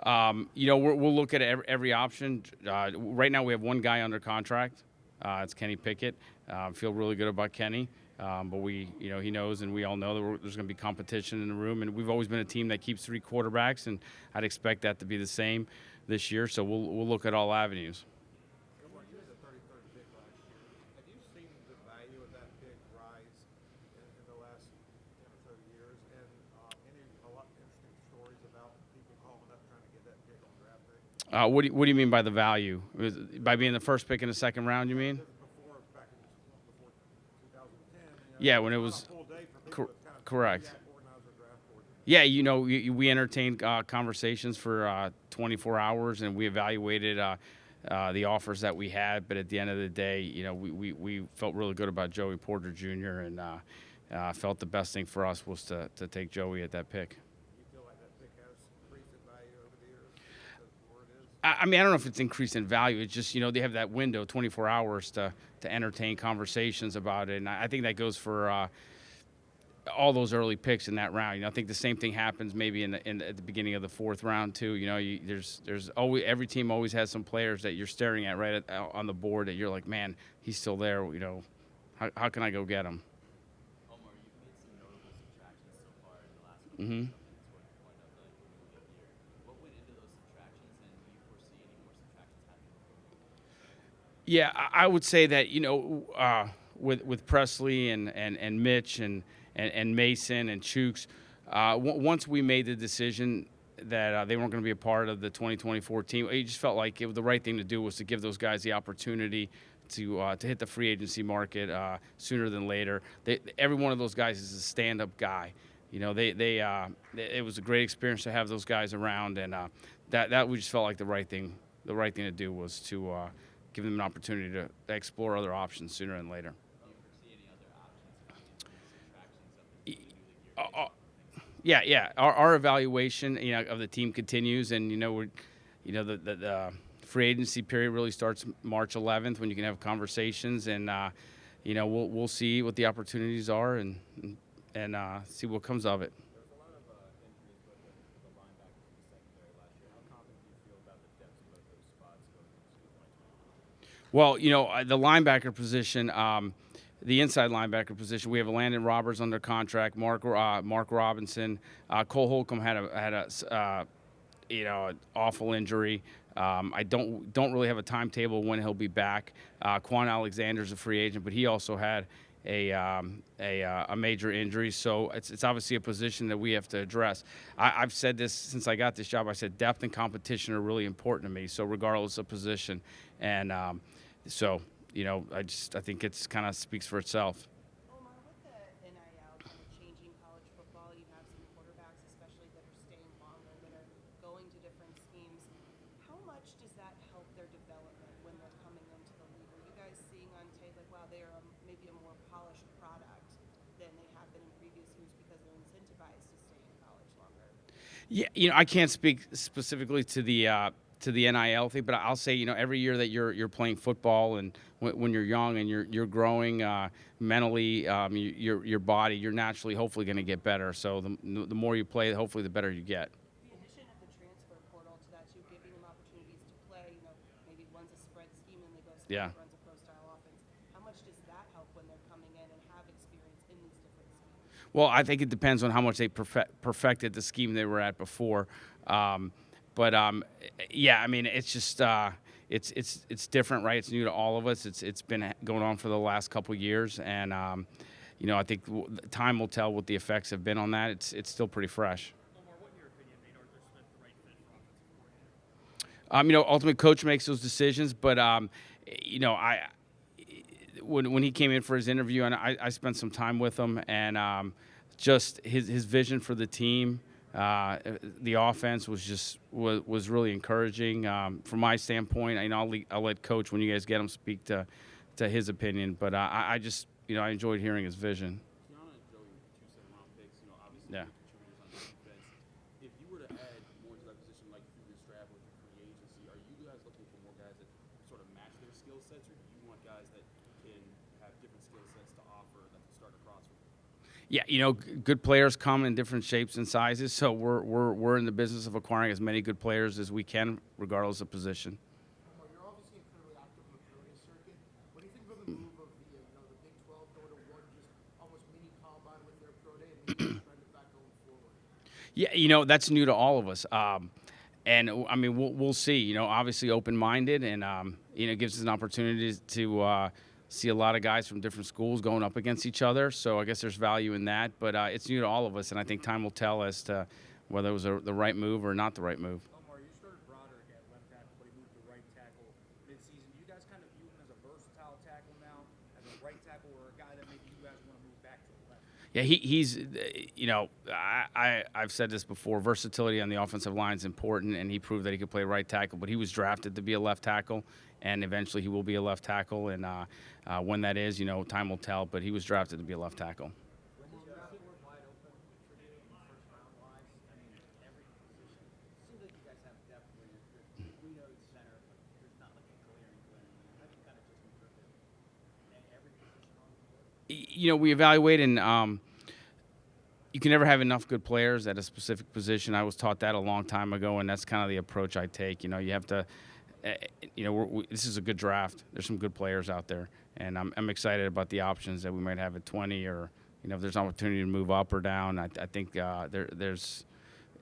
We'll look at every option. Right now, we have one guy under contract. It's Kenny Pickett. Feel really good about Kenny. But he knows, and we all know that there's going to be competition in the room. And we've always been a team that keeps 3 quarterbacks, and I'd expect that to be the same this year. So we'll look at all avenues. Omar, you had the 33rd pick last year. Have you seen the value of that pick rise in the last 10 or so years? And a lot of interesting stories about people calling up trying to get that pick on draft day? What do you mean by the value? By being the first pick in the second round, you mean? Back before 2010. Yeah, when it was Full day for people to kind of correct. organize their draft board. Yeah, we entertained conversations for 24 hours, and we evaluated the offers that we had. But at the end of the day, we felt really good about Joey Porter Jr. and felt the best thing for us was to take Joey at that pick. You feel like that pick has increased in value over the years because of where it is? I mean, I don't know if it's increased in value. It's just, they have that window, 24 hours, to entertain conversations about it. And I think that goes for all those early picks in that round. I think the same thing happens maybe at the beginning of the 4th round too. There's always, every team always has some players that you're staring at right on the board that you're like, man, he's still there. How can I go get him? Omar, you've made some notable subtractions so far in the last couple of minutes toward the point of the year. What went into those subtractions, and do you foresee any more subtractions happening? Yeah, I would say that with Presley and Mitch and Mason and Chooks, once we made the decision that they weren't going to be a part of the 2024 team, it just felt like the right thing to do was to give those guys the opportunity to hit the free agency market sooner than later. Every one of those guys is a stand-up guy. It was a great experience to have those guys around, and that we just felt like the right thing to do was to give them an opportunity to explore other options sooner than later. Do you foresee any other options coming in the subtractions of the year? Yeah. Our evaluation, of the team continues, and the free agency period really starts March 11th when you can have conversations, and we'll see what the opportunities are and see what comes of it. There's a lot of injuries with the linebackers in the secondary last year. How confident do you feel about the depth of both those spots going into 2020? Well, the linebacker position, the inside linebacker position, we have Landon Roberts under contract, Mark Robinson, Cole Holcomb had an awful injury. I don't really have a timetable when he'll be back. Quan Alexander's a free agent, but he also had a major injury. So it's obviously a position that we have to address. I've said this since I got this job. I said depth and competition are really important to me. So regardless of position, and I think it's kind of speaks for itself. Omar, with the NIL kind of changing college football, you have some quarterbacks, especially that are staying longer, that are going to different schemes. How much does that help their development when they're coming into the league? Are you guys seeing on tape like, wow, they are maybe a more polished product than they have been in previous years because they're incentivized to stay in college longer? Yeah, I can't speak specifically to the NIL thing, but I'll say, every year that you're playing football and when you're young and you're growing mentally, your body, you're naturally, hopefully, going to get better. So the more you play, hopefully, the better you get. The addition of the transfer portal to that too, giving them opportunities to play, maybe one's a spread scheme and they go somewhere that runs a pro-style offense. How much does that help when they're coming in and have experience in these different schemes? Well, I think it depends on how much they perfected the scheme they were at before. Yeah, I mean, it's just it's different, right? It's new to all of us. It's been going on for the last couple of years, and I think time will tell what the effects have been on that. It's still pretty fresh. Omar, what in your opinion made Arthur Smith the right fit for offensive coordinator? Ultimately, coach makes those decisions, but when he came in for his interview, and I spent some time with him, and just his vision for the team. The offense was really encouraging from my standpoint. I'll let Coach, when you guys get him, speak to his opinion. But I just I enjoyed hearing his vision. Tiana and Joey were 2 second-round picks. Obviously Yeah. contributors on defense. If you were to add more to that position, like through this draft or through free agency, are you guys looking for more guys that sort of match their skill sets, or do you want guys that can have different skill sets to offer that can start across from them? Yeah, good players come in different shapes and sizes, so we're in the business of acquiring as many good players as we can, regardless of position. Omar, you're obviously incredibly active on the pro day circuit. What do you think of the move of the Big 12 going to one just almost mini combine with their pro day and maybe trend it back going forward? Yeah, that's new to all of us. And I mean, we'll see. Obviously open-minded, and it gives us an opportunity to see a lot of guys from different schools going up against each other. So I guess there's value in that. But it's new to all of us, and I think time will tell as to whether it was the right move or not the right move. Omar, you started Broderick at left tackle, but he moved to right tackle midseason. Do you guys kind of view him as a versatile tackle now, as a right tackle, or a guy that maybe you guys want to move back to the left? Yeah, he's I've said this before. Versatility on the offensive line is important, and he proved that he could play right tackle. But he was drafted to be a left tackle, and eventually he will be a left tackle. And when that is, time will tell. But he was drafted to be a left tackle. We evaluate, and you can never have enough good players at a specific position. I was taught that a long time ago, and that's kind of the approach I take. You have to, this is a good draft. There's some good players out there, and I'm excited about the options that we might have at 20, or if there's an opportunity to move up or down. I think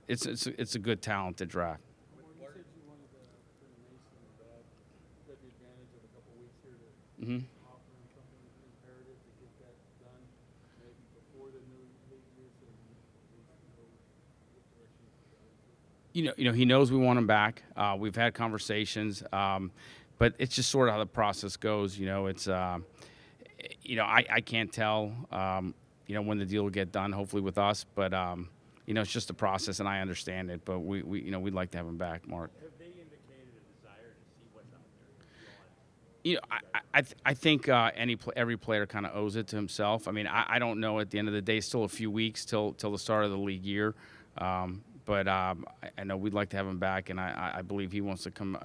it's a good talented draft. When you said you wanted to bring Mason back, you got the advantage of a couple weeks here to Mm-hmm. offer him something imperative to get that done, maybe before the new league year, so that he at least knows what direction he's going. He knows we want him back. We've had conversations, but it's just sort of how the process goes. It's I can't tell when the deal will get done. Hopefully with us, but it's just a process, and I understand it. But we'd like to have him back, Mark. Have they indicated a desire to see what's out there beyond? I think every player kind of owes it to himself. I mean, I don't know. At the end of the day, still a few weeks till the start of the league year. But I know we'd like to have him back, and I believe he wants to come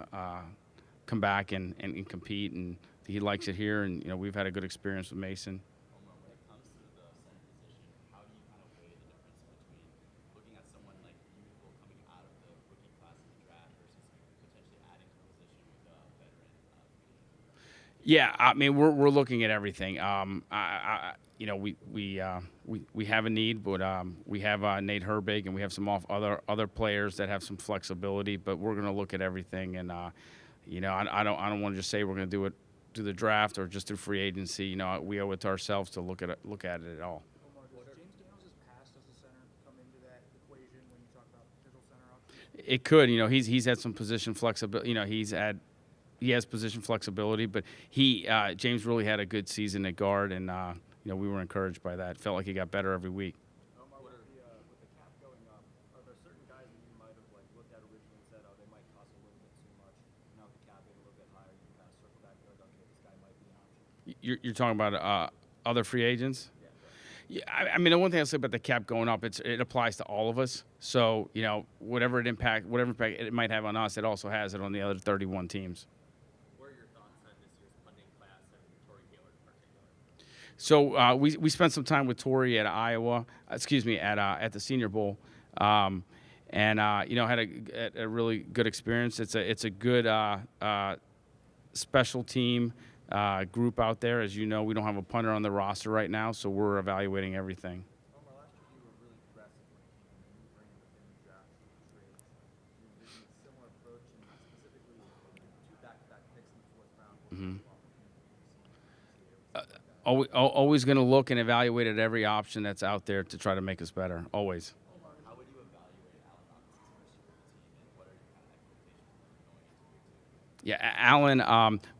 back and compete, and he likes it here. And we've had a good experience with Mason. Omar, when it comes to the center position, how do you kind of weigh the difference between looking at someone like youthful coming out of the rookie class of the draft versus potentially adding to the position with a veteran? Yeah, I mean we're looking at everything. We have a need, but we have Nate Herbig, and we have some other players that have some flexibility. But we're going to look at everything, and I don't want to just say we're going to do it through the draft or just through free agency. We owe it to ourselves to look at it all. Omar, does James Daniels' past as a center come into that equation when you talk about potential center options? It could, he's had some position flexibility. He has position flexibility, but James really had a good season at guard, and we were encouraged by that. Felt like he got better every week. Omar, with the cap going up, are there certain guys that you might have looked at originally and said, oh, they might cost a little bit too much? Now with the cap being a little bit higher, you kind of circle back and go, okay, this guy might be an option. You're talking about other free agents? Yeah, I mean, the one thing I'll say about the cap going up, it applies to all of us. So, whatever impact it might have on us, it also has it on the other 31 teams. What are your thoughts on this year's punting class and Torrey Gaylord in particular? So we spent some time with Torrey at at the Senior Bowl, and had a really good experience. It's a good special team group out there. As you know, we don't have a punter on the roster right now, so we're evaluating everything. Omar, last year you were really aggressive when it came to maneuvering within the draft trades. You're using a similar approach, and specifically 2 back-to-back picks in the 4th round. Mhm. What Always going to look and evaluate at every option that's out there to try to make us better. Always. Omar, how would you evaluate Allen Robinson's first year with the team, and what are your kind of expectations going into year 2? Yeah, Allen,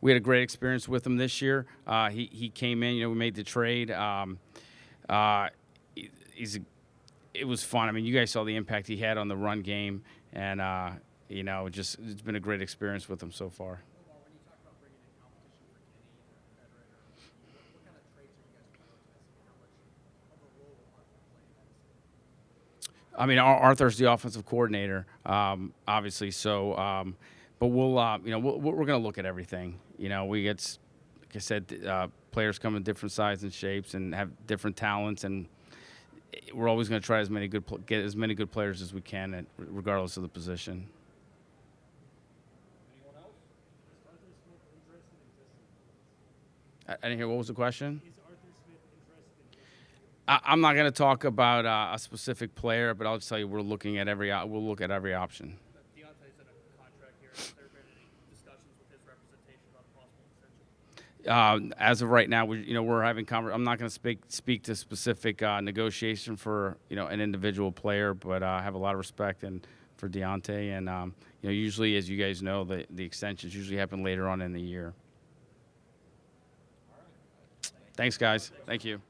we had a great experience with him this year. He came in, we made the trade. It was fun. I mean, you guys saw the impact he had on the run game, and it's been a great experience with him so far. Omar, when you talk about bringing in competition for Kenny and a veteran, what kind of traits are you guys prioritizing? How much of a role will Arthur play in that decision? I mean, Arthur's the offensive coordinator, obviously. So, but we're going to look at everything. We get, like I said, players come in different sizes and shapes and have different talents, and we're always going to try get as many good players as we can, regardless of the position. Anyone else? Is Arthur Smith interested in Jesse? I didn't hear, what was the question? Is Arthur Smith interested in Jesse? I'm not going to talk about a specific player, but I'll just tell you we'll look at every option. Deontay's in a contract here. Has there been any discussions with his representation about a possible extension? As of right now, we're having I'm not going to speak to specific negotiation for an individual player, but I have a lot of respect for Deontay, and usually, as you guys know, the extensions usually happen later on in the year. Thanks, guys. Thank you.